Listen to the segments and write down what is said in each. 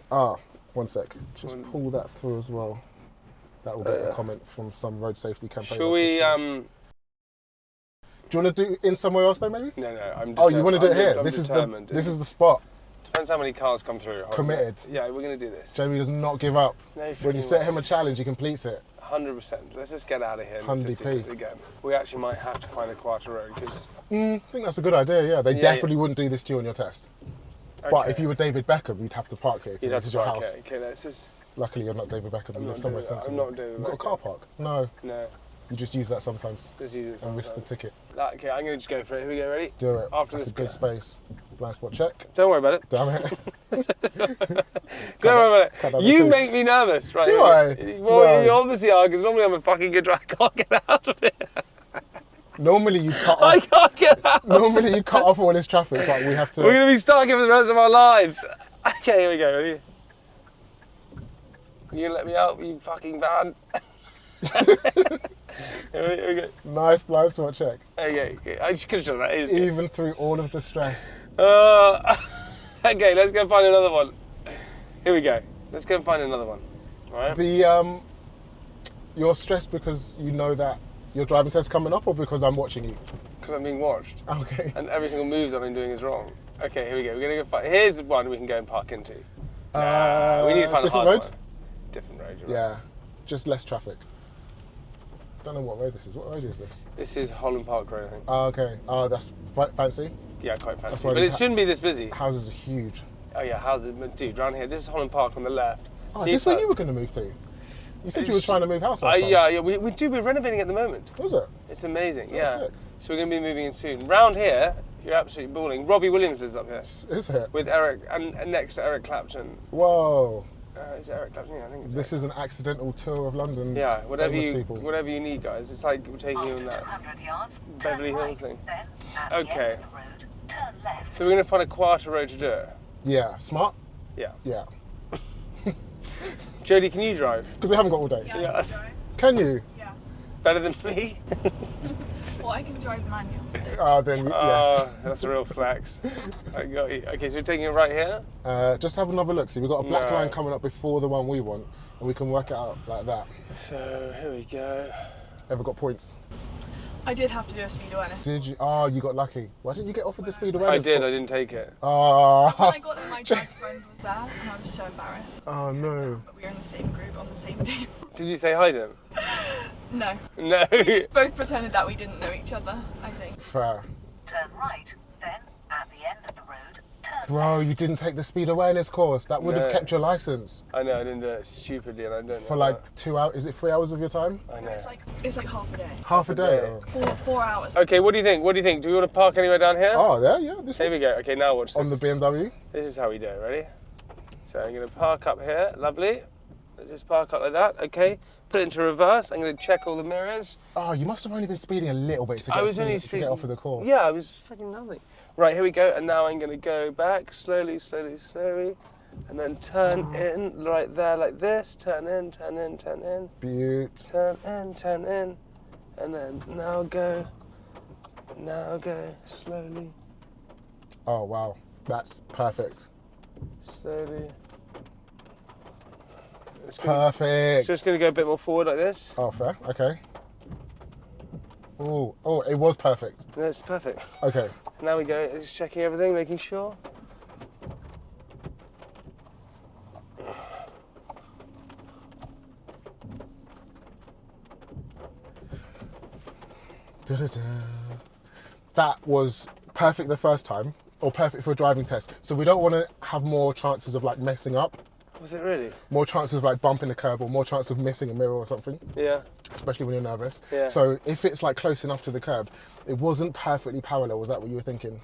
One sec. Just pull that through as well. That will get a comment from some road safety campaign. Shall we? Do you want to do in somewhere else though, maybe? No, I'm determined. Oh, you want to do it here? I'm This is determined. this is the spot. Depends how many cars come through. Committed. Yeah, we're going to do this. Jamie does not give up. No, when you set him a challenge, he completes it. 100%. Let's just get out of here and let's just do this again. We actually might have to find a quarter road because... I think that's a good idea, yeah. They definitely wouldn't do this to you on your test. Okay. But if you were David Beckham, you'd have to park here because this is your house. Okay, let's just... Luckily, you're not David Beckham. You live somewhere sensible. I'm not David Beckham. You've got a car park? No. No. You just use that sometimes. Just use it sometimes. And risk the ticket. Okay, I'm going to just go for it. Here we go, ready? Do it. After That's this a good space. Blind spot check. Don't worry about it. Damn it. Don't worry about it. You make me nervous, right? Do I? Well, No. you obviously are, because normally I'm a fucking good driver. I can't get out of it. Normally you cut off. I can't get out. Normally you cut off all this traffic, but we have to. We're going to be stuck here for the rest of our lives. Okay, here we go. Ready? You gonna let me out, you fucking van? Here we go. Nice blind spot check. Okay. I just could have done that. Even through all of the stress. Okay, let's go find another one. Here we go. Let's go and find another one. All right. You're stressed because you know that your driving test's coming up, or because I'm watching you? Because I'm being watched. Okay. And every single move that I'm doing is wrong. Okay, here we go. We're gonna go find. Here's one we can go and park into. We need to find a hard road? one. Different road. Yeah, right. Just less traffic. Don't know what road this is. What road is this? This is Holland Park Road, I think. Oh, okay. Oh, that's fancy? Yeah, quite fancy. But it shouldn't be this busy. Houses are huge. Oh yeah, houses. Dude, round here, this is Holland Park on the left. Oh, is this where you were going to move to? You said you were trying to move house last time. Yeah, we're renovating at the moment. Was it? It's amazing, Oh, yeah. sick. So we're going to be moving in soon. Round here, you're absolutely balling. Robbie Williams lives up here. Is it? With Eric, and next to Eric Clapton. Whoa. Is it Eric Clapton? Yeah, I think it's This is an accidental tour of London's whatever famous you need, guys. It's like we're taking you on that Beverly Hills thing. Okay. So we're going to find a quieter road to do it. Yeah. Smart? Yeah. Yeah. Jodie, can you drive? Because we haven't got all day. Yeah, I can drive. Can you? Yeah. Better than me? Well, I can drive manual. So. Then yes. That's a real flex. I got you. Okay, so we're taking it right here? Just have another look. See, we've got a black line coming up before the one we want, and we can work it out like that. So here we go. Ever got points? I did have to do a speed awareness. Did you? Oh, you got lucky. Why didn't you get offered the speed awareness? I did. I didn't take it. Oh. When I got there, my best friend was there, and I was so embarrassed. Oh no. But we were in the same group on the same day. Did you say hi to him? No. No. We just both pretended that we didn't know each other, I think. Fair. Turn right, then at the end of the road, turn Bro, left. you didn't take the speed awareness course. That would have No. kept your license. I know, I didn't do it stupidly, and I don't know. For like 2 hours. Is it 3 hours of your time? I know. It's like half a day. Half a day. Oh. 4 hours. Okay, what do you think? What do you think? Do we want to park anywhere down here? Oh, yeah. This Here we go. Okay, now watch this. on the BMW. This is how we do it. Ready? So I'm going to park up here. Lovely. Let's just park up like that. Okay. Put it into reverse. I'm going to check all the mirrors. Oh, you must have only been speeding a little bit to I was only to speeding. get off of the course. Yeah, I was fucking nothing. Right, here we go. And now I'm going to go back slowly, and then turn in right there like this. Turn in. Beaut. Turn in. And then now go slowly. Oh, wow. That's perfect. Slowly. Perfect. Just going to go a bit more forward like this. Oh, fair. Okay. Oh, it was perfect. No, it's perfect. Okay. Now we go, just checking everything, making sure. Da-da-da. That was perfect the first time, or perfect for a driving test. So we don't want to have more chances of like messing up. Was it really? More chances of like bumping the curb, or more chance of missing a mirror or something. Yeah. Especially when you're nervous. Yeah. So if it's like close enough to the curb, it wasn't perfectly parallel. Was that what you were thinking?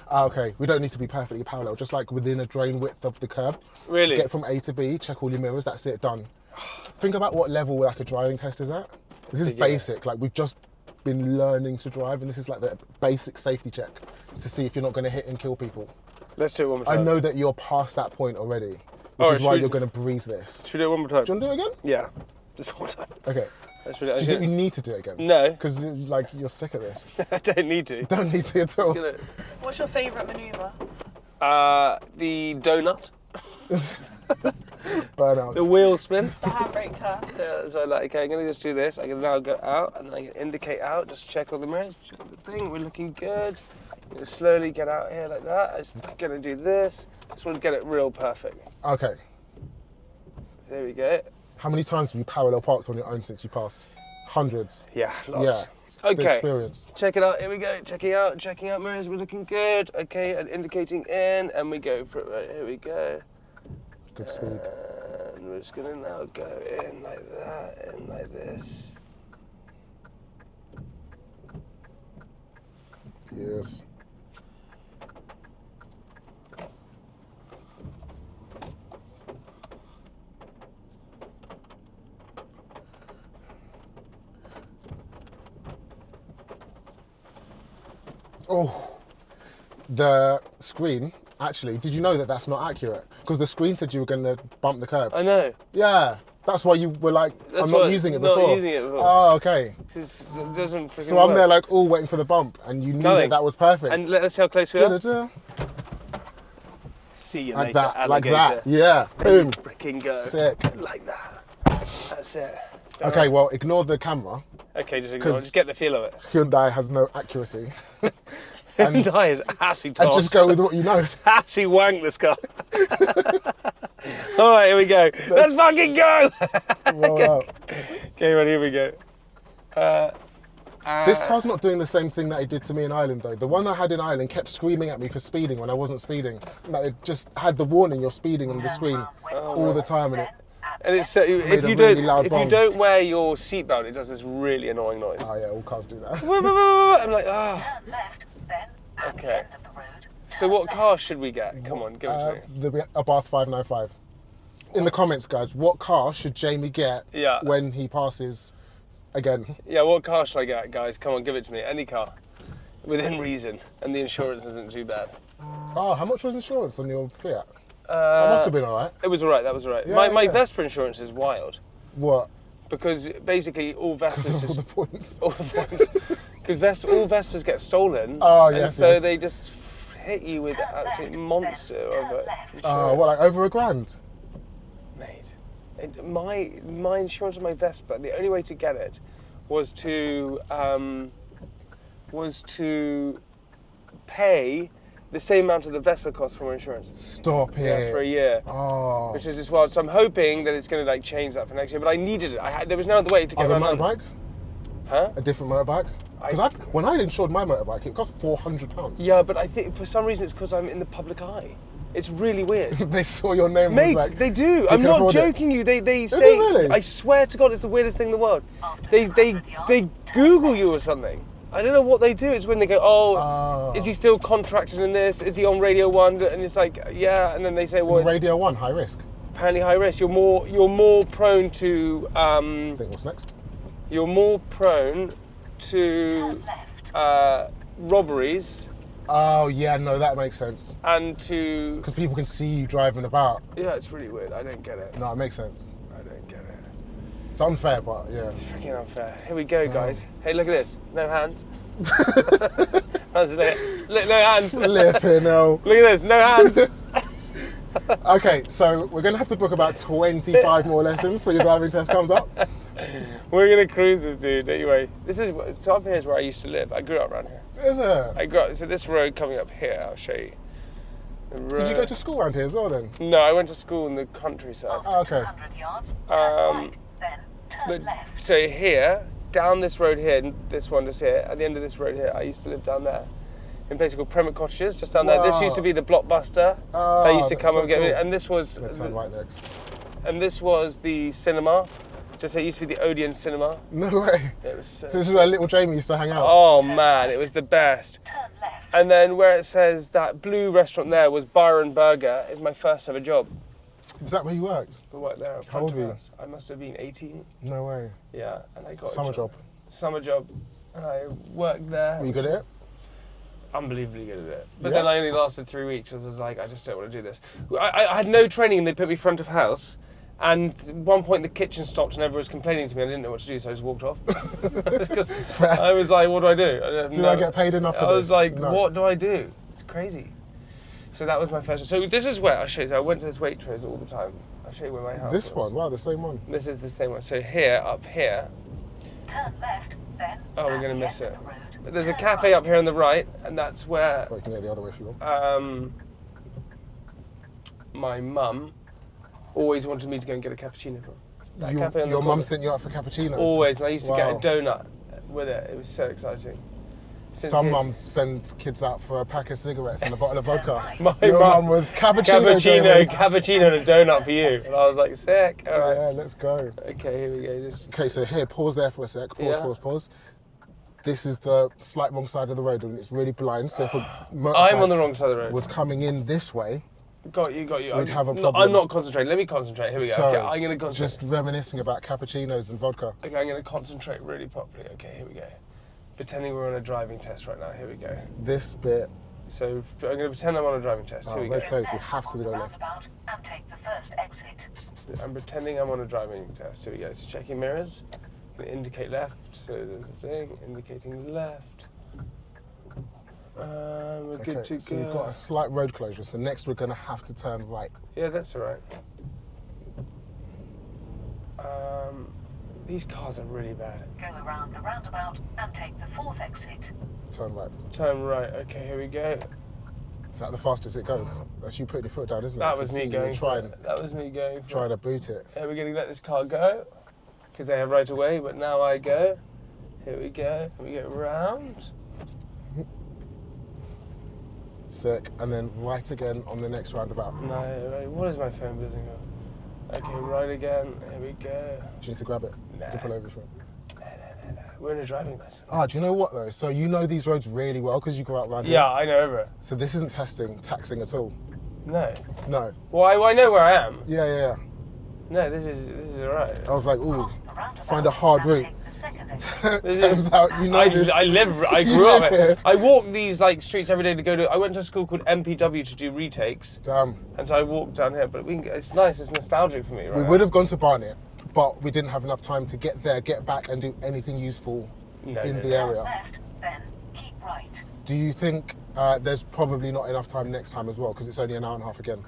Okay, we don't need to be perfectly parallel, just like within a drain width of the curb. Really? Get from A to B, check all your mirrors, that's it, done. Think about what level like a driving test is at. This is basic, like we've just been learning to drive, and this is like the basic safety check to see if you're not going to hit and kill people. Let's do it one more time. I know that you're past that point already, which is why you're going to breeze this. Should we do it one more time? Do you want to do it again? Yeah, just one more time. Okay. That's really, do you think we need to do it again? No. Because like you're sick of this. I don't need to. Don't need to at all. What's your favourite manoeuvre? The donut. Burnouts. The wheel spin. The handbrake turn. Yeah, that's why I like. Okay, I'm gonna just do this. I'm gonna now go out, and then I can indicate out. Just check all the mirrors, check all the thing. We're looking good. I'm gonna slowly get out here like that. I'm just gonna do this. Just want to get it real perfect. Okay. There we go. How many times have you parallel parked on your own since you passed? Hundreds. Yeah, lots. Yeah. The Okay. experience. Check it out. Here we go. Checking out mirrors. We're looking good. Okay, and indicating in, and we go for it. Right, here we go. Good speed. And we're just gonna now go in like that, in like this. Yes. Oh, the screen, actually, did you know that that's not accurate? Because the screen said you were going to bump the curb. I know. Yeah, that's why you were like, That's I'm not why- using it not before. using it before. Oh, okay. It doesn't freaking So I'm work. there like all waiting for the bump and you knew Nothing. that was perfect. And let's see how close we are. Da-da-da. See you Like later, that, like alligator. that. Yeah, boom. Freaking go. Sick. Like that. That's it. Okay, well, ignore the camera. Okay, just ignore it. 'Cause- Just get the feel of it. Hyundai has no accuracy. Hyundai is assy And toss. just go with what you know. Assy wank this car. All right, here we go. Let's fucking go. Roll out. Okay, right, here we go. This car's not doing the same thing that it did to me in Ireland, though. The one I had in Ireland kept screaming at me for speeding when I wasn't speeding. Like, it just had the warning you're speeding on the screen all the time, and it. And it's if a you really don't loud if you bong. don't wear your seatbelt, it does this really annoying noise. Oh yeah, all cars do that. I'm like, ah. Turn left, then at Okay. the end of the road. So what car should we get? Come on, give it to me. The Abarth 595. In the comments, guys, what car should Jamie get Yeah. when he passes again? Yeah, what car should I get, guys? Come on, give it to me. Any car, within reason, and the insurance isn't too bad. Oh, how much was insurance on your Fiat? That must have been all right. It was alright. That was alright. Yeah, my yeah. Vespa insurance is wild What? because basically all Vespas Because of all just the points. all the points because all Vespas get stolen. Oh, and yes, so yes. they just hit you with an absolute monster of Turn a left. insurance. What, like over £1,000? Mate, my insurance on my Vespa, the only way to get it was to pay the same amount of the Vespa cost for my insurance. Stop Yeah, it. for a year. Oh. Which is just wild. So I'm hoping that it's going to like change that for next year. But I needed it. There was no other way to get Other around. motorbike? Huh? A different motorbike? Because when I insured my motorbike, it cost £400. Yeah, but I think for some reason it's because I'm in the public eye. It's really weird. They saw your name and Mate, was like, they do. "You I'm can not afford it." joking you. They it say. really? I swear to God, it's the weirdest thing in the world. After They 200 yards, Google you or something. I don't know what they do. It's when they go, oh, Oh. is he still contracted in this? Is he on Radio 1? And it's like, yeah. And then they say, well, Is it's Radio 1 high risk? apparently high risk. You're more prone to I think what's next? you're more prone to turn left. robberies Oh, yeah, no, that makes sense. and to Because people can see you driving about. yeah. It's really weird. I don't get it. No, it makes sense. I don't get it. It's unfair, but yeah. It's freaking unfair. Here we go, guys. Hey, look at this. No hands. Look, no hands. Look Flipping hell. at this. No hands. Okay, so we're going to have to book about 25 more lessons for your driving test comes up. We're gonna cruise this, dude. Don't you worry. So up here is where I used to live. I grew up around here. Is it? I grew up. So this road coming up here, I'll show you. Did you go to school around here as well then? No, I went to school in the countryside. After okay. 200 yards, turn right, then turn But left. so here, down this road here, this one just here, at the end of this road here, I used to live down there. In a place called Premier Cottages, just down there. This Wow. used to be the Blockbuster. Oh, They used to that's come so and get me, cool. and this was, I'm going to turn right next. and this was the cinema. Just it used to be the Odeon cinema. No way. It was so. So this is where little Jamie used to hang out. Oh man, it was the best. Turn left. And then where it says that blue restaurant there was Byron Burger. It was my first ever job. Is that where you worked? I worked there at How front old of were you? house. I must have been 18. No way. Yeah, and I got a Summer job. Summer job. And I worked there. Were you good at it? Unbelievably good at it. But Yeah. then I only lasted 3 weeks because I was like, I just don't want to do this. I had no training and they put me front of house. And at one point the kitchen stopped and everyone was complaining to me. I didn't know what to do, so I just walked off. Because I was like, what do I do? Do I get paid enough for I was this? like, No. what do I do? It's crazy. So that was my first. So this is where I'll show you. So I went to this Waitrose all the time. I'll show you where my house This was. one, wow, the same one. This is the same one. So here, up here. Turn left, then. Oh, we're at gonna the miss end it. of the road, But there's a turn cafe right. up here on the right, and that's where Or you can go the other way if you want. my mum always wanted me to go and get a cappuccino from. That Your, cafe on the your mum corner. sent you out for cappuccinos? Always, and I used to get a Wow. donut with it. It was so exciting. Since Some he- mums send kids out for a pack of cigarettes and a bottle of vodka. My Your mum- mum was cappuccino. cappuccino and a donut for you. And I was like, sick. All right. Yeah, let's go. Okay, here we go. Just Okay, so here, pause there for a sec. Pause, Yeah. pause. This is the slight wrong side of the road and it's really blind. So if a I'm motorbike on the wrong side of the road. was coming in this way, Got you. We'd have a No, problem. I'm not concentrating. Let me concentrate. Here we go. so Okay, I'm going to concentrate. just reminiscing about cappuccinos and vodka. Okay, I'm going to concentrate really properly. Okay, here we go. Pretending we're on a driving test right now. Here we go. This bit, So I'm going to pretend I'm on a driving test. Here we very go. close. We Left have to on go the left. roundabout and take the first exit. I'm pretending I'm on a driving test. Here we go. So checking mirrors. Indicate left. So there's a thing indicating left. We're good Okay, to so go. we've got a slight road closure. So next we're going to have to turn right. Yeah, that's all right. These cars are really bad. Go around the roundabout and take the fourth exit. Turn right. Turn right. Okay, here we go. Is that the fastest it goes? That's you putting your foot down, isn't it? That I was can me see you going. Trying, That was me going. trying to boot it. Yeah, we're going to let this car go because they have right of way, but now I go. Here we go. We go round. Sick. And then right again on the next roundabout. No, right. What is my phone buzzing on? Okay, right again. Here we go. Do you need to grab it? Nah. You can pull over for it. No. We're in a driving lesson. Ah, do you know what though? So you know these roads really well because you go out around here. Yeah, I know over it. So this isn't taxing at all. No. No. Well, I know where I am. Yeah. No, this is alright. I was like, ooh, Cross the roundabout find a hard and route. take the second exit. This Turns is- out you know this. I You grew up live here. here. I walk these like streets every day to go to. I went to a school called MPW to do retakes, Damn. and so I walked down here. But it's nice. It's nostalgic for me, right? We would have gone to Barnet, but we didn't have enough time to get there, get back, and do anything useful No, in no, the no. Turn area. left, then keep right. Do you think there's probably not enough time next time as well, because it's only an hour and a half again?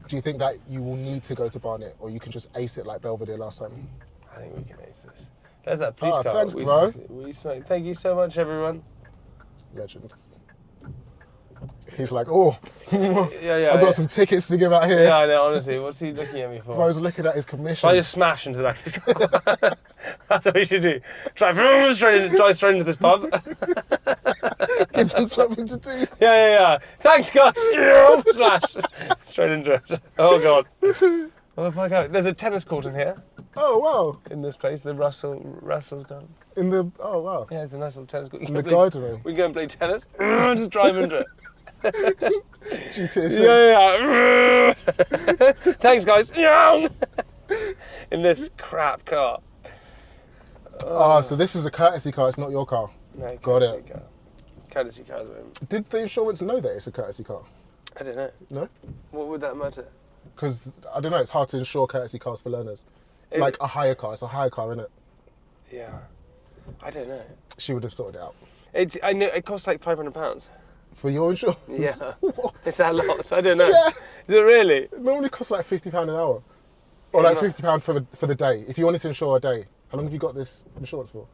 Do you think that you will need to go to Barnet, or you can just ace it like Belvedere last time? I think we can ace this. There's that police car. Thanks, bro. We smoke. Thank you so much, everyone. Legend. He's like, oh, Yeah. I've got some tickets to give out here. Yeah, I know. Honestly, what's he looking at me for? Bro's looking at his Should I commission. just smash into the back of the car? That's what we should do. Drive straight into this pub. Give them something to do. Yeah. Thanks, guys. Slash. Straight into it. Oh, God. What the fuck? There's a tennis court in here, Oh, wow. in this place. The Russell's garden. Oh, wow. Yeah, it's a nice little tennis court. In the garden. We can go and play tennis. Just drive into it. GTA 6. Yeah. Thanks, guys. In this crap car. Ah, so this is a courtesy car, it's not your car. No, Got courtesy it. car. Courtesy car at the moment. Did the insurance know that it's a courtesy car? I don't know. No? What would that matter? Because, I don't know, it's hard to insure courtesy cars for learners. Like a hire car, it's a hire car, isn't it? Yeah. I don't know. She would have sorted it out. I know it costs like £500. For your insurance? Yeah. What? Is that a lot? I don't know. Yeah. Is it really? It normally costs like £50 an hour. Or like Yeah. £50 for the day. If you wanted to insure a day. How long have you got this insurance for?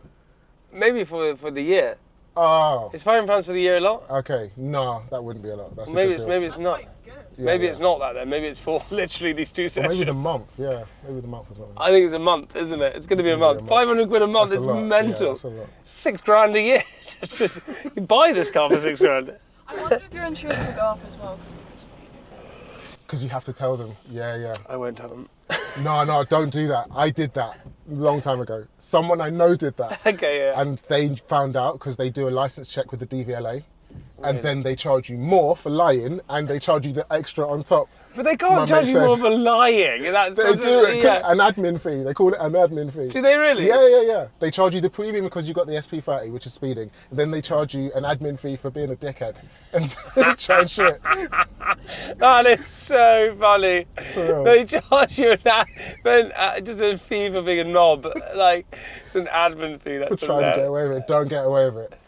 Maybe for the year. Oh, Is £500 for the year a lot? okay. No, that wouldn't be a lot. That's a Maybe good it's deal. maybe it's That's not. quite good. Yeah, Maybe yeah. it's not that then. Maybe it's for literally these 2 Or sessions. maybe the month, yeah. Maybe the month or something. I think it's a month, isn't it? It's going to be a Maybe a month. month. £500 a month That's is a lot. Yeah, mental. that's a lot. £6,000 a year. You buy this car for £6,000. I wonder if your insurance will go up as well. Because you have to tell them. Yeah. I won't tell them. No, don't do that. I did that a long time ago. Someone I know did that. Okay, yeah. And they found out because they do a license check with the DVLA. And Really? then they charge you more for lying and they charge you the extra on top. But they My can't mate charge you said- more for lying. That's They do it, Yeah. an admin fee. They call it an admin fee. Do they really? Yeah. They charge you the premium because you got the SP30, which is speeding. And then they charge you an admin fee for being a dickhead and chatting shit. That is so funny. For real. They charge you just a fee for being a knob. Like, it's an admin fee. That's Trying to get hilarious. away with it. Don't get away with it.